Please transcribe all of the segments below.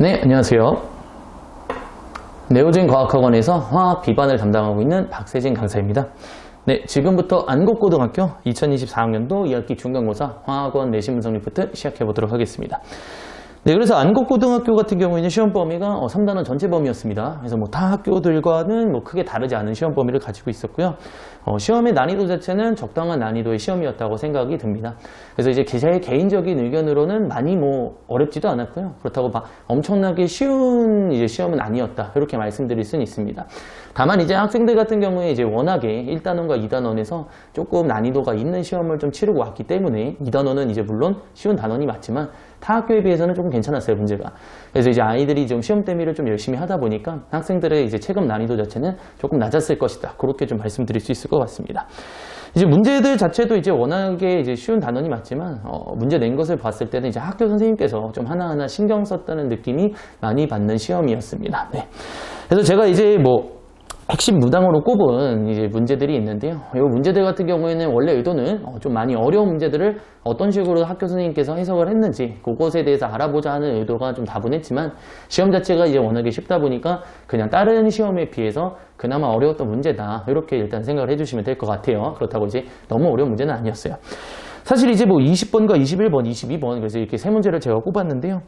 네, 안녕하세요. 네오진 과학학원에서 화학 비반을 담당하고 있는 박세진 강사입니다. 네, 지금부터 안국고등학교 2024학년도 2학기 중간고사 화학원 내신 분석 리포트 시작해보도록 하겠습니다. 네, 그래서 안국고등학교 같은 경우에는 시험 범위가 3단원 전체 범위였습니다. 그래서 타 학교들과는 크게 다르지 않은 시험 범위를 가지고 있었고요. 시험의 난이도 자체는 적당한 난이도의 시험이었다고 생각이 듭니다. 그래서 이제 제 개인적인 의견으로는 많이 어렵지도 않았고요. 그렇다고 엄청나게 쉬운 시험은 아니었다. 이렇게 말씀드릴 수는 있습니다. 다만 이제 학생들 같은 경우에 이제 워낙에 1단원과 2단원에서 조금 난이도가 있는 시험을 좀 치르고 왔기 때문에 2단원은 이제 물론 쉬운 단원이 맞지만 타 학교에 비해서는 조금 괜찮았어요, 문제가. 그래서 이제 아이들이 좀 시험 대비를 좀 열심히 하다 보니까 학생들의 이제 체급 난이도 자체는 조금 낮았을 것이다. 그렇게 좀 말씀드릴 수 있을 것 같습니다. 이제 문제들 자체도 이제 워낙에 이제 쉬운 단원이 맞지만, 문제 낸 것을 봤을 때는 이제 학교 선생님께서 좀 하나하나 신경 썼다는 느낌이 많이 받는 시험이었습니다. 네. 그래서 제가 이제 핵심 무당으로 꼽은 이제 문제들이 있는데요. 이 문제들 같은 경우에는 원래 의도는 좀 많이 어려운 문제들을 어떤 식으로 학교 선생님께서 해석을 했는지 그것에 대해서 알아보자 하는 의도가 좀 다분했지만 시험 자체가 이제 워낙에 쉽다 보니까 그냥 다른 시험에 비해서 그나마 어려웠던 문제다. 이렇게 일단 생각을 해주시면 될 것 같아요. 그렇다고 이제 너무 어려운 문제는 아니었어요. 사실 이제 20번과 21번, 22번 그래서 이렇게 세 문제를 제가 꼽았는데요.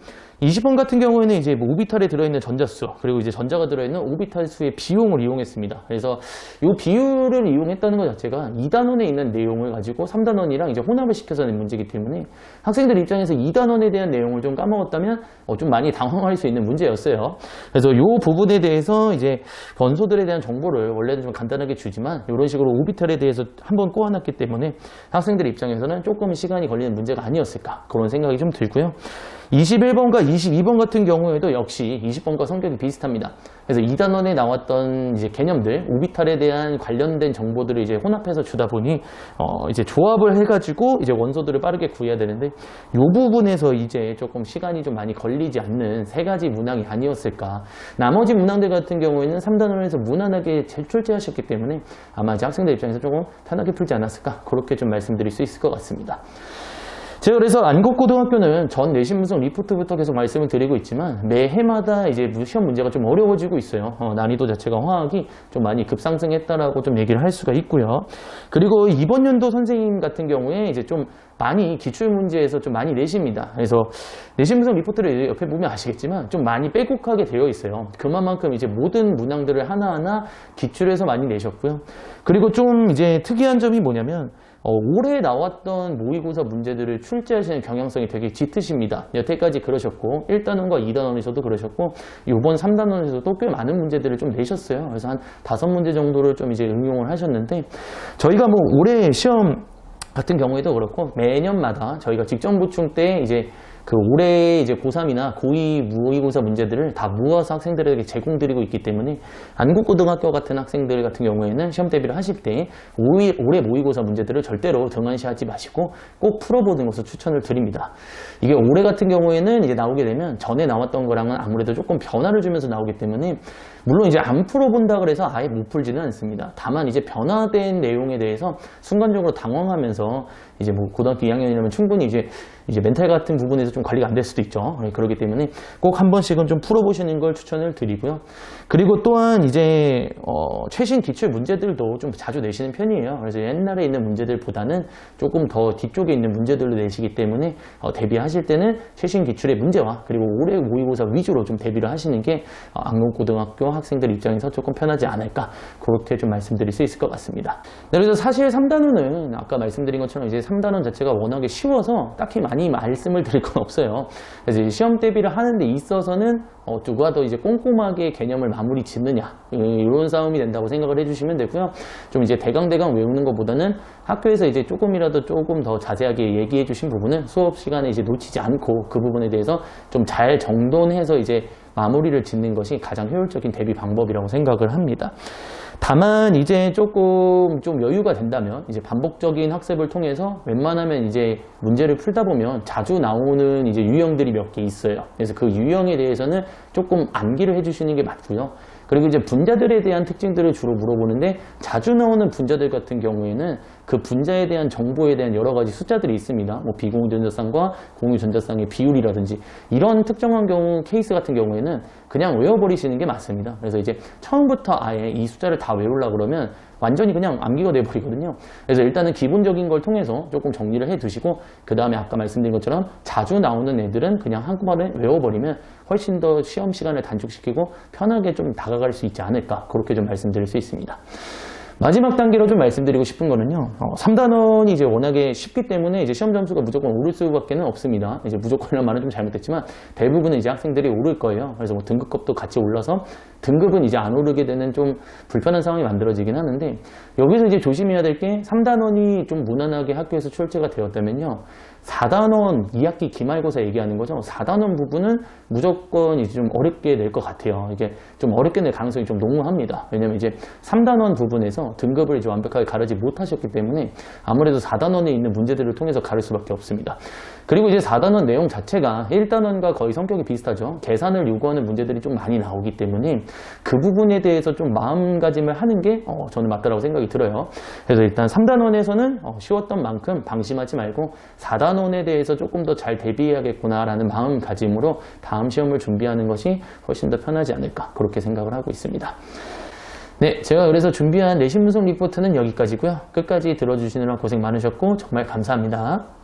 20번 같은 경우에는 이제 오비탈에 들어있는 전자수 그리고 이제 전자가 들어있는 오비탈 수의 비용을 이용했습니다. 그래서 이 비율을 이용했다는 것 자체가 2단원에 있는 내용을 가지고 3단원이랑 이제 혼합을 시켜서 낸 문제이기 때문에 학생들 입장에서 2단원에 대한 내용을 좀 까먹었다면 좀 많이 당황할 수 있는 문제였어요. 그래서 이 부분에 대해서 이제 번소들에 대한 정보를 원래는 좀 간단하게 주지만 이런 식으로 오비탈에 대해서 한번 꼬아놨기 때문에 학생들 입장에서는 조금 시간이 걸리는 문제가 아니었을까 그런 생각이 좀 들고요. 21번과 22번 같은 경우에도 역시 20번과 성격이 비슷합니다. 그래서 2단원에 나왔던 이제 개념들, 오비탈에 대한 관련된 정보들을 이제 혼합해서 주다 보니 이제 조합을 해가지고 이제 원소들을 빠르게 구해야 되는데 이 부분에서 이제 조금 시간이 좀 많이 걸리지 않는 세 가지 문항이 아니었을까. 나머지 문항들 같은 경우에는 3단원에서 무난하게 출제하셨기 때문에 아마 이제 학생들 입장에서 조금 편하게 풀지 않았을까. 그렇게 좀 말씀드릴 수 있을 것 같습니다. 제가 그래서 안국고등학교는 전 내신 분석 리포트부터 계속 말씀을 드리고 있지만 매 해마다 이제 시험 문제가 좀 어려워지고 있어요. 난이도 자체가 화학이 좀 많이 급상승했다라고 좀 얘기를 할 수가 있고요. 그리고 이번 연도 선생님 같은 경우에 이제 좀 많이 기출 문제에서 좀 많이 내십니다. 그래서 내신 분석 리포트를 옆에 보면 아시겠지만 좀 많이 빼곡하게 되어 있어요. 그만큼 이제 모든 문항들을 하나하나 기출해서 많이 내셨고요. 그리고 좀 이제 특이한 점이 뭐냐면 올해 나왔던 모의고사 문제들을 출제하시는 경향성이 되게 짙으십니다. 여태까지 그러셨고 1단원과 2단원에서도 그러셨고 이번 3단원에서도 꽤 많은 문제들을 좀 내셨어요. 그래서 한 5문제 정도를 좀 이제 응용을 하셨는데 저희가 올해 시험 같은 경우에도 그렇고 매년마다 저희가 직전 보충 때 이제 그 올해 이제 고3이나 고2 모의고사 문제들을 다 모아서 학생들에게 제공드리고 있기 때문에 안국고등학교 같은 학생들 같은 경우에는 시험 대비를 하실 때 올해 모의고사 문제들을 절대로 등한시하지 마시고 꼭 풀어보는 것을 추천을 드립니다. 이게 올해 같은 경우에는 이제 나오게 되면 전에 나왔던 거랑은 아무래도 조금 변화를 주면서 나오기 때문에 물론 이제 안 풀어본다 그래서 아예 못 풀지는 않습니다. 다만 이제 변화된 내용에 대해서 순간적으로 당황하면서 이제 고등학교 2학년이라면 충분히 이제 멘탈 같은 부분에서 좀 관리가 안 될 수도 있죠. 그렇기 때문에 꼭 한 번씩은 좀 풀어보시는 걸 추천을 드리고요. 그리고 또한 이제 최신 기출 문제들도 좀 자주 내시는 편이에요. 그래서 옛날에 있는 문제들보다는 조금 더 뒤쪽에 있는 문제들로 내시기 때문에 대비하실 때는 최신 기출의 문제와 그리고 올해 모의고사 위주로 좀 대비를 하시는 게 안국고등학교 학생들 입장에서 조금 편하지 않을까 그렇게 좀 말씀드릴 수 있을 것 같습니다. 네, 그래서 사실 3단원은 아까 말씀드린 것처럼 이제 3단원 자체가 워낙에 쉬워서 딱히 많이 말씀을 드릴 건 없어요. 그래서 이제 시험 대비를 하는 데 있어서는 누가 더 이제 꼼꼼하게 개념을 마무리 짓느냐 이런 싸움이 된다고 생각을 해주시면 되고요. 좀 이제 대강대강 외우는 것보다는 학교에서 이제 조금이라도 조금 더 자세하게 얘기해 주신 부분은 수업 시간에 이제 놓치지 않고 그 부분에 대해서 좀 잘 정돈해서 이제 마무리를 짓는 것이 가장 효율적인 대비 방법이라고 생각을 합니다. 다만 이제 조금 좀 여유가 된다면 이제 반복적인 학습을 통해서 웬만하면 이제 문제를 풀다 보면 자주 나오는 이제 유형들이 몇 개 있어요. 그래서 그 유형에 대해서는 조금 암기를 해주시는 게 맞고요. 그리고 이제 분자들에 대한 특징들을 주로 물어보는데 자주 나오는 분자들 같은 경우에는 그 분자에 대한 정보에 대한 여러 가지 숫자들이 있습니다. 뭐 비공유전자쌍과 공유전자쌍의 비율이라든지 이런 특정한 경우 케이스 같은 경우에는 그냥 외워버리시는 게 맞습니다. 그래서 이제 처음부터 아예 이 숫자를 다 외우려고 그러면 완전히 그냥 암기가 돼버리거든요. 그래서 일단은 기본적인 걸 통해서 조금 정리를 해 두시고 그 다음에 아까 말씀드린 것처럼 자주 나오는 애들은 그냥 한꺼번에 외워버리면 훨씬 더 시험 시간을 단축시키고 편하게 좀 다가갈 수 있지 않을까, 그렇게 좀 말씀드릴 수 있습니다. 마지막 단계로 좀 말씀드리고 싶은 거는요, 3단원이 이제 워낙에 쉽기 때문에 이제 시험 점수가 무조건 오를 수밖에 없습니다. 이제 무조건이라는 말은 좀 잘못됐지만 대부분은 이제 학생들이 오를 거예요. 그래서 뭐 등급값도 같이 올라서 등급은 이제 안 오르게 되는 좀 불편한 상황이 만들어지긴 하는데, 여기서 이제 조심해야 될 게 3단원이 좀 무난하게 학교에서 출제가 되었다면요, 4단원 2학기 기말고사 얘기하는 거죠. 4단원 부분은 무조건 이제 좀 어렵게 낼 것 같아요. 이게 좀 어렵게 낼 가능성이 좀 농후합니다. 왜냐면 이제 3단원 부분에서 등급을 이제 완벽하게 가르지 못하셨기 때문에 아무래도 4단원에 있는 문제들을 통해서 가를 수밖에 없습니다. 그리고 이제 4단원 내용 자체가 1단원과 거의 성격이 비슷하죠. 계산을 요구하는 문제들이 좀 많이 나오기 때문에 그 부분에 대해서 좀 마음가짐을 하는 게 저는 맞다라고 생각이 들어요. 그래서 일단 3단원에서는 쉬웠던 만큼 방심하지 말고 4단원에 대해서 조금 더 잘 대비해야겠구나라는 마음가짐으로 다음 시험을 준비하는 것이 훨씬 더 편하지 않을까, 그렇게 생각을 하고 있습니다. 네, 제가 그래서 준비한 내신 분석 리포트는 여기까지고요. 끝까지 들어주시느라 고생 많으셨고 정말 감사합니다.